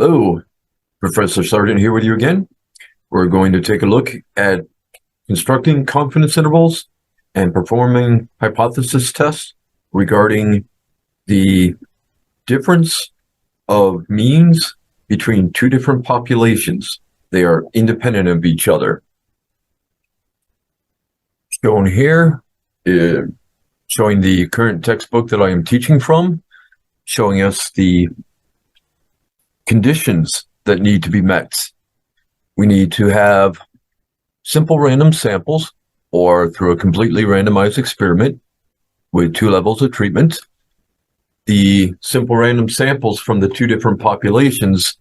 Hello, Professor Sargent here with you again. We're going to take a look at constructing confidence intervals and performing hypothesis tests regarding the difference of means between two different populations. They are independent of each other. Shown here, showing the current textbook that I am teaching from, showing us the conditions that need to be met. We need to have simple random samples or through a completely randomized experiment with two levels of treatment. The simple random samples from the two different populations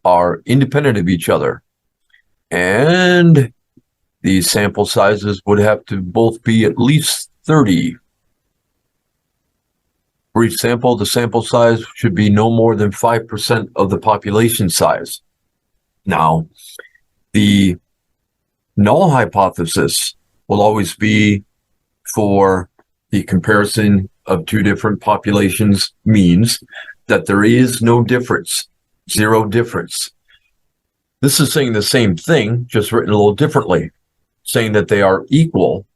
are independent of each other. And the sample sizes would have to both be at least 30. For each sample, the sample size should be no more than 5% of the population size. Now, the null hypothesis will always be for the comparison of two different populations means that there is no difference, zero difference. This is saying the same thing, just written a little differently. Saying that they are equal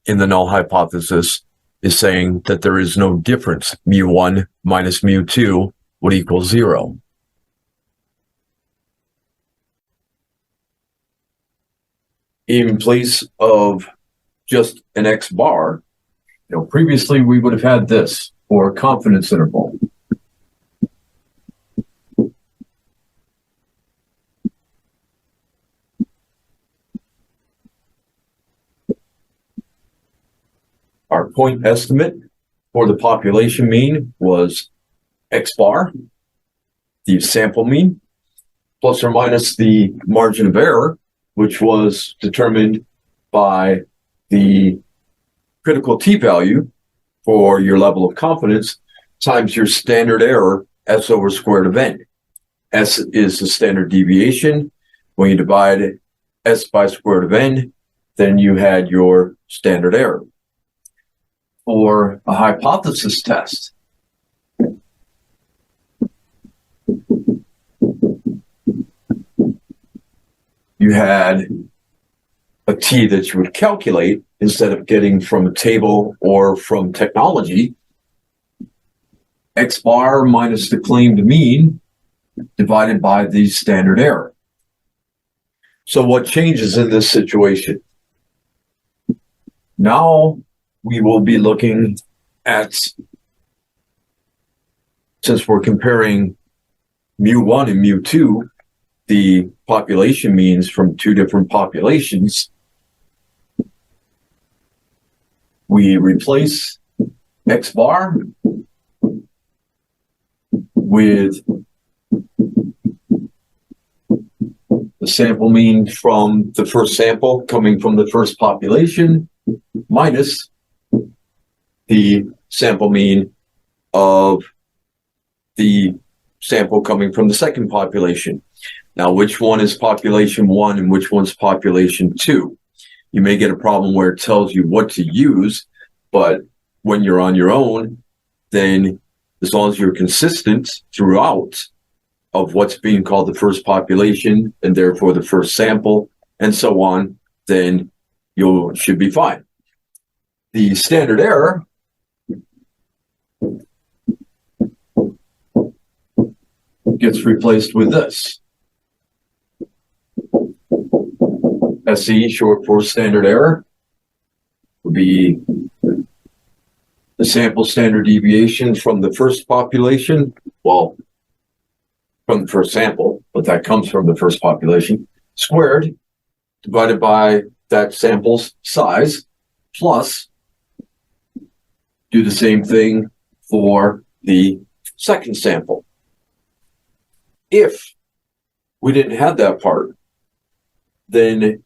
in the null hypothesis is saying that there is no difference. Mu1 minus mu2 would equal 0. In place of just an x bar, previously we would have had this for confidence interval. Our point estimate for the population mean was x bar, the sample mean, plus or minus the margin of error, which was determined by the critical t-value for your level of confidence times your standard error, s over square root of n. S is the standard deviation. When you divide s by square root of n, then you had your standard error. For a hypothesis test, you had a t that you would calculate instead of getting from a table or from technology. X bar minus the claimed mean divided by the standard error. So what changes in this situation? Now we will be looking at, since we're comparing mu1 and mu2, the population means from two different populations, we replace x bar with the sample mean from the first sample coming from the first population minus the sample mean of the sample coming from the second population. Now, which one is population 1 and which one's population 2? You may get a problem where it tells you what to use, but when you're on your own, then as long as you're consistent throughout of what's being called the first population and therefore the first sample and so on, then you should be fine. The standard error gets replaced with this. SE, short for standard error, would be the sample standard deviation from the first population, well, from the first sample, but that comes from the first population, squared, divided by that sample's size, plus do the same thing for the second sample. If we didn't have that part, then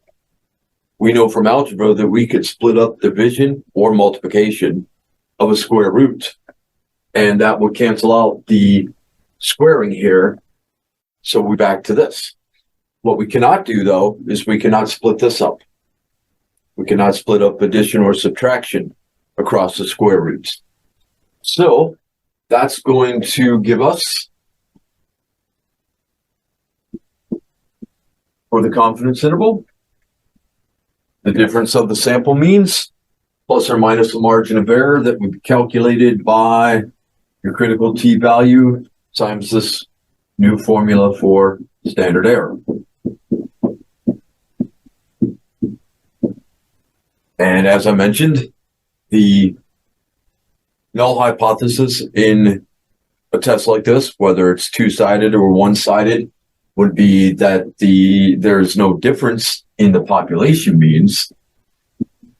we know from algebra that we could split up division or multiplication of a square root, and that would cancel out the squaring here. So we're back to this. What we cannot do, though, is we cannot split this up. We cannot split up addition or subtraction across the square roots. So that's going to give us for the confidence interval, the difference of the sample means, plus or minus the margin of error that would be calculated by your critical t-value times this new formula for standard error. And as I mentioned, the null hypothesis in a test like this, whether it's two-sided or one-sided, would be that there's no difference in the population means.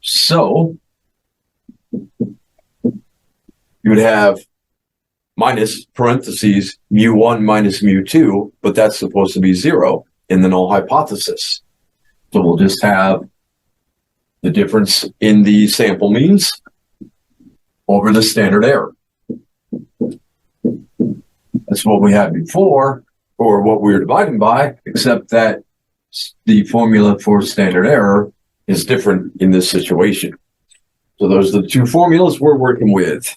So you would have minus parentheses mu1 minus mu2, but that's supposed to be 0 in the null hypothesis. So we'll just have the difference in the sample means over the standard error. That's what we had before, or what we were dividing by, except that the formula for standard error is different in this situation. So those are the two formulas we're working with.